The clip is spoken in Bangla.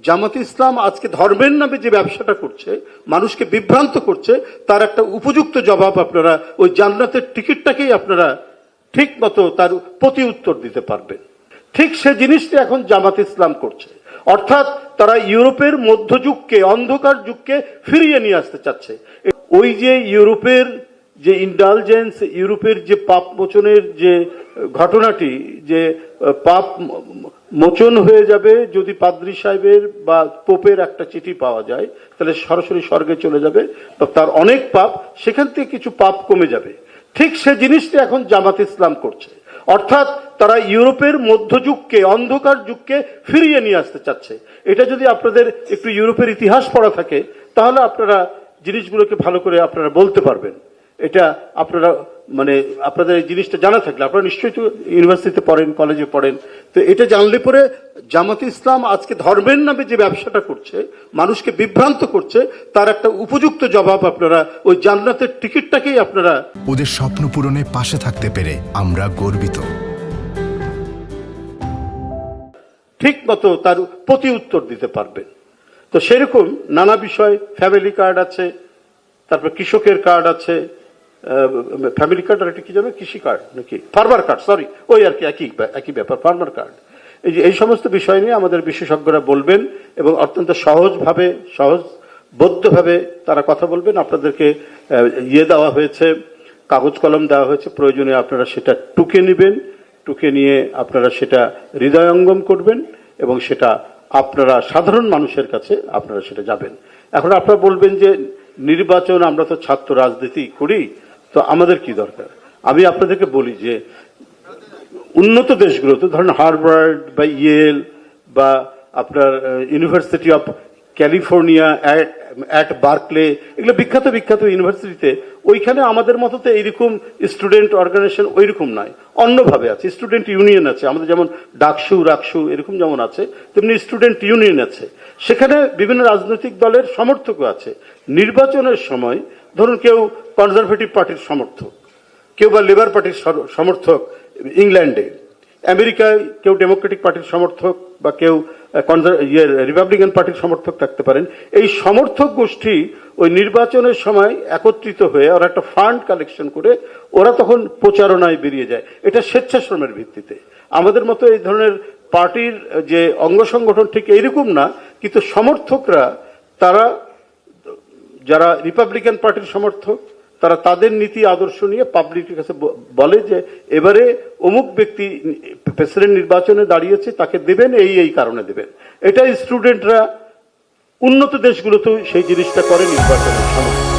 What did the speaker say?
জামাতে ইসলাম আজকে ধর্মের নামে যে ব্যবসাটা করছে, মানুষকে বিভ্রান্ত করছে, তার একটা উপযুক্ত জবাব আপনারা ওই জান্নাতের টিকিটটাকেই আপনারা ঠিক মতো তার প্রতি উত্তর দিতে পারবেন। ঠিক সে জিনিসটা এখন জামাতে ইসলাম করছে, অর্থাৎ তারা ইউরোপের মধ্যযুগকে, অন্ধকার যুগকে ফিরিয়ে নিয়ে আসতে চাচ্ছে। ওই যে ইউরোপের যে ইন্ডালজেন্স, ইউরোপের যে পাপ মোচনের যে ঘটনাটি, যে পাপ মোচন হয়ে যাবে যদি পাদ্রী সাহেবের বা পোপের একটা চিঠি পাওয়া যায়, তাহলে সরাসরি স্বর্গে চলে যাবে, তার অনেক পাপ, সেখান থেকে কিছু পাপ কমে যাবে। ঠিক সে জিনিসটা এখন জামাত ইসলাম করছে, অর্থাৎ তারা ইউরোপের মধ্যযুগকে, অন্ধকার যুগকে ফিরিয়ে নিয়ে আসতে চাচ্ছে। এটা যদি আপনাদের একটু ইউরোপের ইতিহাস পড়া থাকে, তাহলে আপনারা জিনিসগুলোকে ভালো করে আপনারা বলতে পারবেন। এটা আপনারা মানে আপনাদের এই জিনিসটা জানা থাকলে, আপনারা নিশ্চয়ই তো ইউনিভার্সিটিতে পড়েন, কলেজে পড়েন, তো এটা জানলে পরে জামাতে ইসলাম আজকে ধর্মের নামে যে ব্যবসাটা করছে, মানুষকে বিভ্রান্ত করছে, তার একটা উপযুক্ত জবাব আপনারা ওই জান্নাতের টিকিটটাকেই আপনারা। ওদের স্বপ্ন পূরণে পাশে থাকতে পেরে আমরা গর্বিত। ঠিক মতো তার প্রতি উত্তর দিতে পারবেন। তো সেরকম নানা বিষয়, ফ্যামিলি কার্ড আছে, তারপর কৃষকের কার্ড আছে, ফ্যামিলি কার্ড আর একটা কি জানো, কৃষি কার্ড নাকি ফার্মার কার্ড, সরি, ওই আর কি একই ব্যাপার, ফার্মার কার্ড। এই সমস্ত বিষয় নিয়ে আমাদের বিশেষজ্ঞরা বলবেন এবং অত্যন্ত সহজবোধ্যভাবে তারা কথা বলবেন। আপনাদেরকে দেওয়া হয়েছে, কাগজ কলম দেওয়া হয়েছে, প্রয়োজনে আপনারা সেটা টুকে নেবেন, টুকে নিয়ে আপনারা সেটা হৃদয়ঙ্গম করবেন এবং সেটা আপনারা সাধারণ মানুষের কাছে আপনারা সেটা যাবেন। এখন আপনারা বলবেন যে নির্বাচন, আমরা তো ছাত্র রাজনীতি করি, তো আমাদের কি দরকার? আমি আপনাদেরকে বলি যে উন্নত দেশগুলোতে, ধরেন হার্ভার্ড বা ইয়েল বা আপনার university of California at Berkeley, এগুলো বিখ্যাত বিখ্যাত ইউনিভার্সিটিতে, ওইখানে আমাদের মতো তো এইরকম স্টুডেন্ট অর্গানাইজেশন ওইরকম নয়, অন্যভাবে আছে। স্টুডেন্ট ইউনিয়ন আছে, আমাদের যেমন ডাকসু রাকসু এরকম যেমন আছে, তেমনি স্টুডেন্ট ইউনিয়ন আছে। সেখানে বিভিন্ন রাজনৈতিক দলের সমর্থকও আছে। নির্বাচনের সময় ধরুন কেউ কনজারভেটিভ পার্টির সমর্থক, কেউ বা লেবার পার্টির সমর্থক ইংল্যান্ডে, আমেরিকায় কেউ ডেমোক্রেটিক পার্টির সমর্থক বা কেউ রিপাবলিকান পার্টির সমর্থক থাকতে পারেন। এই সমর্থক গোষ্ঠী ওই নির্বাচনের সময় একত্রিত হয়ে ওরা একটা ফান্ড কালেকশন করে ওরা তখন প্রচারণায় বেরিয়ে যায়। এটা স্বেচ্ছাশ্রমের ভিত্তিতে। আমাদের মতো এই ধরনের পার্টির যে অঙ্গ সংগঠন ঠিক এইরকম না, কিন্তু সমর্থকরা, তারা যারা রিপাবলিকান পার্টির সমর্থক, তারা তাদের নীতি আদর্শ নিয়ে পাবলিকের কাছে বলে যে এবারে অমুক ব্যক্তি প্রেসিডেন্ট নির্বাচনে দাঁড়িয়েছে, তাকে দেবেন এই কারণে দেবেন। এটা স্টুডেন্টরা উন্নত দেশগুলোতেও সেই জিনিসটা করে নির্বাচনের সময়।